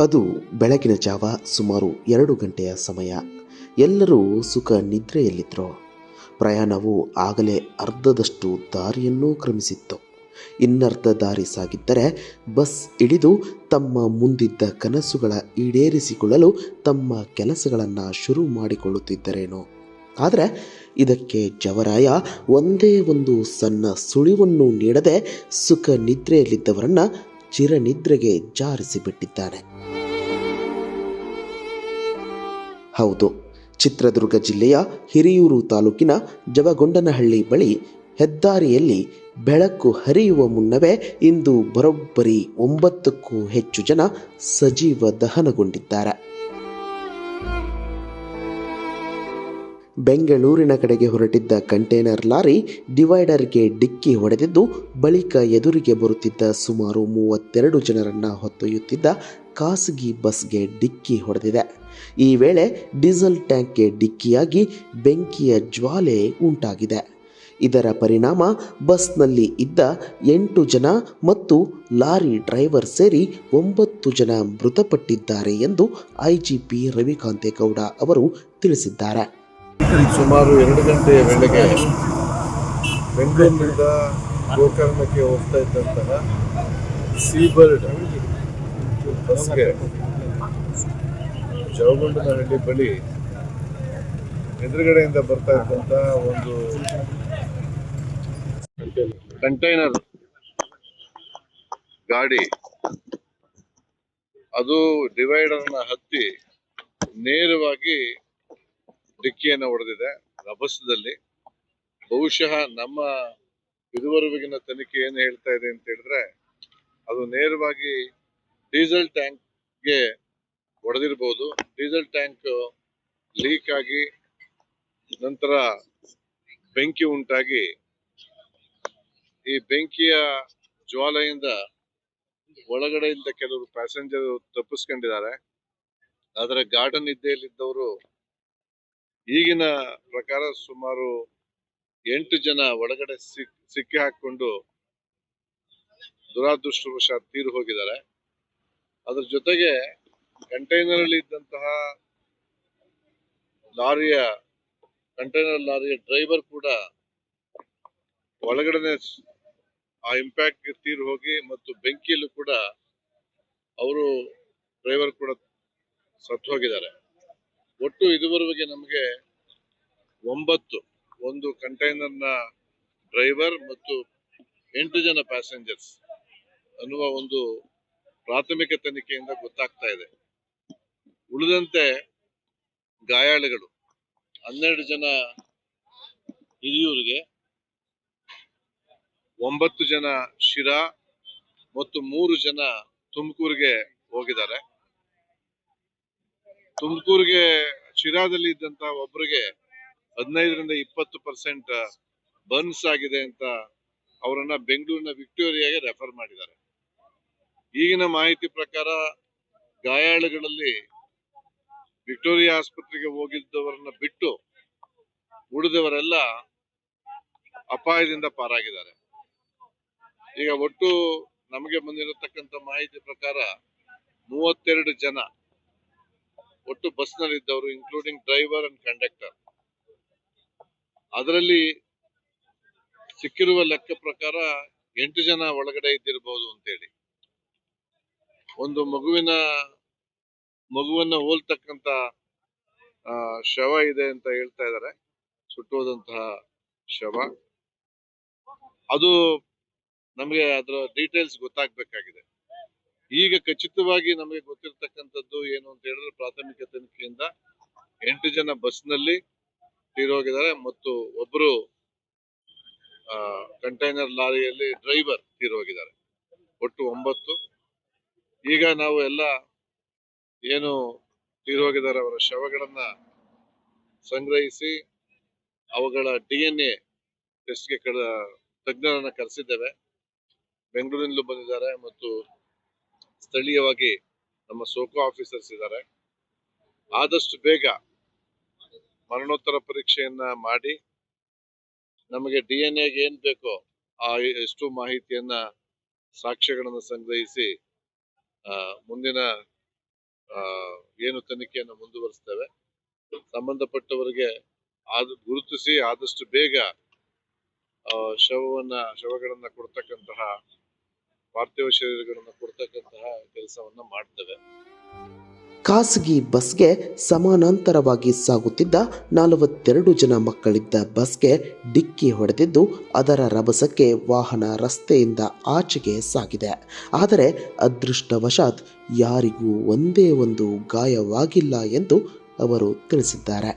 ಅದು ಬೆಳಗಿನ ಜಾವ ಸುಮಾರು 2 ಗಂಟೆಯ ಸಮಯ. ಎಲ್ಲರೂ ಸುಖ ನಿದ್ರೆಯಲ್ಲಿದ್ದರು. ಪ್ರಯಾಣವು ಆಗಲೇ ಅರ್ಧದಷ್ಟು ದಾರಿಯನ್ನೂ ಕ್ರಮಿಸಿತ್ತು. ಇನ್ನರ್ಧ ದಾರಿ ಸಾಗಿದ್ದರೆ ಬಸ್ ಇಳಿದು ತಮ್ಮ ಮುಂದಿದ್ದ ಕನಸುಗಳ ಈಡೇರಿಸಿಕೊಳ್ಳಲು ತಮ್ಮ ಕೆಲಸಗಳನ್ನು ಶುರು ಮಾಡಿಕೊಳ್ಳುತ್ತಿದ್ದರೇನೋ. ಆದರೆ ಇದಕ್ಕೆ ಜವರಾಯ ಒಂದೇ ಒಂದು ಸಣ್ಣ ಸುಳಿವನ್ನು ನೀಡದೆ ಸುಖ ನಿದ್ರೆಯಲ್ಲಿದ್ದವರನ್ನು ಚಿರನಿದ್ರೆಗೆ ಜಾರಿಸಿಬಿಟ್ಟಿದ್ದಾನೆ. ಹೌದು, ಚಿತ್ರದುರ್ಗ ಜಿಲ್ಲೆಯ ಹಿರಿಯೂರು ತಾಲೂಕಿನ ಜವಗೊಂಡನಹಳ್ಳಿ ಬಳಿ ಹೆದ್ದಾರಿಯಲ್ಲಿ ಬೆಳಕು ಹರಿಯುವ ಮುನ್ನವೇ ಇಂದು ಬರೋಬ್ಬರಿ 9ಕ್ಕೂ ಹೆಚ್ಚು ಜನ ಸಜೀವ ದಹನಗೊಂಡಿದ್ದಾರೆ. ಬೆಂಗಳೂರಿನ ಕಡೆಗೆ ಹೊರಟಿದ್ದ ಕಂಟೈನರ್ ಲಾರಿ ಡಿವೈಡರ್ಗೆ ಡಿಕ್ಕಿ ಹೊಡೆದಿದ್ದು, ಬಳಿಕ ಎದುರಿಗೆ ಬರುತ್ತಿದ್ದ ಸುಮಾರು 32 ಜನರನ್ನು ಹೊತ್ತೊಯ್ಯುತ್ತಿದ್ದ ಖಾಸಗಿ ಬಸ್ಗೆ ಡಿಕ್ಕಿ ಹೊಡೆದಿದೆ. ಈ ವೇಳೆ ಡೀಸೆಲ್ ಟ್ಯಾಂಕ್ಗೆ ಡಿಕ್ಕಿಯಾಗಿ ಬೆಂಕಿಯ ಜ್ವಾಲೆ ಉಂಟಾಗಿದೆ. ಇದರ ಪರಿಣಾಮ ಬಸ್ನಲ್ಲಿ ಇದ್ದ 8 ಜನ ಮತ್ತು ಲಾರಿ ಡ್ರೈವರ್ ಸೇರಿ 9 ಜನ ಮೃತಪಟ್ಟಿದ್ದಾರೆ ಎಂದು ಐಜಿಪಿ ರವಿಕಾಂತೇಗೌಡ ಅವರು ತಿಳಿಸಿದ್ದಾರೆ. ಸುಮಾರು 2 ಗಂಟೆಯ ವೇಳೆಗೆ ಬೆಂಗಳೂರಿನಿಂದ ಗೋಕರ್ಣಕ್ಕೆ ಹೋಗ್ತಾ ಇದ್ದಂತಹ ಸೀಬರ್ಡ್ ಬಸ್ಗೆ ಜವಗೊಂಡನಹಳ್ಳಿ ಬಳಿ ಎದುರುಗಡೆಯಿಂದ ಬರ್ತಾ ಇದ್ದಂತಹ ಒಂದು ಕಂಟೈನರ್ ಗಾಡಿ ಅದು ಡಿವೈಡರ್ನ ಹತ್ತಿ ನೇರವಾಗಿ ಡಿಕ್ಕಿಯನ್ನು ಹೊಡೆದಿದೆ ರಭಸದಲ್ಲಿ. ಬಹುಶಃ ನಮ್ಮ ಇದುವರೆಗಿನ ತನಿಖೆ ಏನು ಹೇಳ್ತಾ ಇದೆ ಅಂತ ಹೇಳಿದ್ರೆ, ಅದು ನೇರವಾಗಿ ಡೀಸೆಲ್ ಟ್ಯಾಂಕ್ಗೆ ಹೊಡೆದಿರಬಹುದು. ಡೀಸೆಲ್ ಟ್ಯಾಂಕ್ ಲೀಕ್ ಆಗಿ ನಂತರ ಬೆಂಕಿ ಉಂಟಾಗಿ ಈ ಬೆಂಕಿಯ ಜ್ವಾಲೆಯಿಂದ ಒಳಗಡೆಯಿಂದ ಕೆಲವರು ಪ್ಯಾಸೆಂಜರ್ ತಪ್ಪಿಸ್ಕೊಂಡಿದ್ದಾರೆ. ಆದರೆ ಗಾಢ ನಿದ್ದೆಯಲ್ಲಿದ್ದವರು ಈಗಿನ ಪ್ರಕಾರ ಸುಮಾರು 8 ಜನ ಒಳಗಡೆ ಸಿಕ್ಕಿ ಹಾಕಿಕೊಂಡು ದುರಾದೃಷ್ಟವಶಾತ್ ತೀರು ಹೋಗಿದ್ದಾರೆ. ಅದ್ರ ಜೊತೆಗೆ ಕಂಟೈನರ್ ಅಲ್ಲಿ ಇದ್ದಂತಹ ಕಂಟೈನರ್ ಲಾರಿಯ ಡ್ರೈವರ್ ಕೂಡ ಒಳಗಡೆ ಆ ಇಂಪ್ಯಾಕ್ಟ್ ತೀರು ಹೋಗಿ ಮತ್ತು ಬೆಂಕಿಯಲ್ಲೂ ಕೂಡ ಅವರು ಡ್ರೈವರ್ ಕೂಡ ಸತ್ತು ಹೋಗಿದ್ದಾರೆ. ಒಟ್ಟು ಇದುವರೆಗೆ ನಮಗೆ 9, ಒಂದು ಕಂಟೈನರ್ನ ಡ್ರೈವರ್ ಮತ್ತು 8 ಜನ ಪ್ಯಾಸೆಂಜರ್ಸ್ ಅನ್ನುವ ಒಂದು ಪ್ರಾಥಮಿಕ ತನಿಖೆಯಿಂದ ಗೊತ್ತಾಗ್ತಾ ಇದೆ. ಉಳಿದಂತೆ ಗಾಯಾಳುಗಳು 12 ಜನ ಹಿರಿಯೂರಿಗೆ, 9 ಜನ ಶಿರಾ ಮತ್ತು 3 ಜನ ತುಮಕೂರಿಗೆ ಹೋಗಿದ್ದಾರೆ. ತುಮಕೂರಿಗೆ ಶಿರಾದಲ್ಲಿ ಇದ್ದಂತಹ ಒಬ್ಬರಿಗೆ 15ರಿಂದ 20% ಬರ್ನ್ಸ್ ಆಗಿದೆ ಅಂತ ಅವರನ್ನ ಬೆಂಗಳೂರಿನ ವಿಕ್ಟೋರಿಯಾಗೆ ರೆಫರ್ ಮಾಡಿದ್ದಾರೆ. ಈಗಿನ ಮಾಹಿತಿ ಪ್ರಕಾರ ಗಾಯಾಳುಗಳಲ್ಲಿ ವಿಕ್ಟೋರಿಯಾ ಆಸ್ಪತ್ರೆಗೆ ಹೋಗಿದ್ದವರನ್ನ ಬಿಟ್ಟು ಉಳಿದವರೆಲ್ಲ ಅಪಾಯದಿಂದ ಪಾರಾಗಿದ್ದಾರೆ. ಈಗ ಒಟ್ಟು ನಮಗೆ ಬಂದಿರತಕ್ಕಂಥ ಮಾಹಿತಿ ಪ್ರಕಾರ 32 ಜನ ಒಟ್ಟು ಬಸ್ನಲ್ಲಿ ಇದ್ದವರು, ಇನ್ಕ್ಲೂಡಿಂಗ್ ಡ್ರೈವರ್ ಅಂಡ್ ಕಂಡಕ್ಟರ್. ಅದರಲ್ಲಿ ಸಿಕ್ಕಿರುವ ಲೆಕ್ಕ ಪ್ರಕಾರ 8 ಜನ ಒಳಗಡೆ ಇದ್ದಿರಬಹುದು ಅಂತೇಳಿ. ಒಂದು ಮಗುವನ್ನ ಹೋಲ್ತಕ್ಕಂತ ಶವ ಇದೆ ಅಂತ ಹೇಳ್ತಾ ಇದ್ದಾರೆ, ಸುಟ್ಟೋದಂತಹ ಶವ. ಅದು ನಮಗೆ ಅದರ ಡೀಟೇಲ್ಸ್ ಗೊತ್ತಾಗಬೇಕಾಗಿದೆ. ಈಗ ಖಚಿತವಾಗಿ ನಮಗೆ ಗೊತ್ತಿರತಕ್ಕಂಥದ್ದು ಏನು ಅಂತ ಹೇಳಿದ್ರೆ, ಪ್ರಾಥಮಿಕ ತನಿಖೆಯಿಂದ 8 ಜನ ಬಸ್ನಲ್ಲಿ ತೀರೋಗಿದ್ದಾರೆ ಮತ್ತು ಒಬ್ಬರು ಕಂಟೈನರ್ ಲಾರಿಯಲ್ಲಿ ಡ್ರೈವರ್ ತೀರೋಗಿದ್ದಾರೆ. ಒಟ್ಟು 9. ಈಗ ನಾವು ಎಲ್ಲ ಏನು ತೀರೋಗಿದ್ದಾರೆ ಅವರ ಶವಗಳನ್ನ ಸಂಗ್ರಹಿಸಿ ಅವುಗಳ DNA ಟೆಸ್ಟ್ಗೆ ತಜ್ಞರನ್ನ ಕರೆಸಿದ್ದೇವೆ. ಬೆಂಗಳೂರಿನಲ್ಲೂ ಬಂದಿದ್ದಾರೆ ಮತ್ತು ಸ್ಥಳೀಯವಾಗಿ ನಮ್ಮ ಸೋಕೋ ಆಫೀಸರ್ಸ್ ಇದ್ದಾರೆ. ಆದಷ್ಟು ಬೇಗ ಮರಣೋತ್ತರ ಪರೀಕ್ಷೆಯನ್ನ ಮಾಡಿ ನಮಗೆ DNA ಏನ್ ಬೇಕೋ ಆ ಎಷ್ಟು ಮಾಹಿತಿಯನ್ನ, ಸಾಕ್ಷ್ಯಗಳನ್ನು ಸಂಗ್ರಹಿಸಿ ಮುಂದಿನ ಏನು ತನಿಖೆಯನ್ನು ಮುಂದುವರಿಸ್ತೇವೆ. ಸಂಬಂಧಪಟ್ಟವರಿಗೆ ಗುರುತಿಸಿ ಆದಷ್ಟು ಬೇಗ ಶವಗಳನ್ನ ಕೊಡ್ತಕ್ಕಂತಹ, ಪಾರ್ಥಿವ ಶರೀರಗಳನ್ನು ಕೊಡ್ತಕ್ಕಂತಹ ಕೆಲಸವನ್ನ ಮಾಡ್ತೇವೆ. ಖಾಸಗಿ ಬಸ್ಗೆ ಸಮಾನಾಂತರವಾಗಿ ಸಾಗುತ್ತಿದ್ದ 42 ಜನ ಮಕ್ಕಳಿದ್ದ ಬಸ್ಗೆ ಡಿಕ್ಕಿ ಹೊಡೆದಿದ್ದು, ಅದರ ರಭಸಕ್ಕೆ ವಾಹನ ರಸ್ತೆಯಿಂದ ಆಚೆಗೆ ಸಾಗಿದೆ. ಆದರೆ ಅದೃಷ್ಟವಶಾತ್ ಯಾರಿಗೂ ಒಂದೇ ಒಂದು ಗಾಯವಾಗಿಲ್ಲ ಎಂದು ಅವರು ತಿಳಿಸಿದ್ದಾರೆ.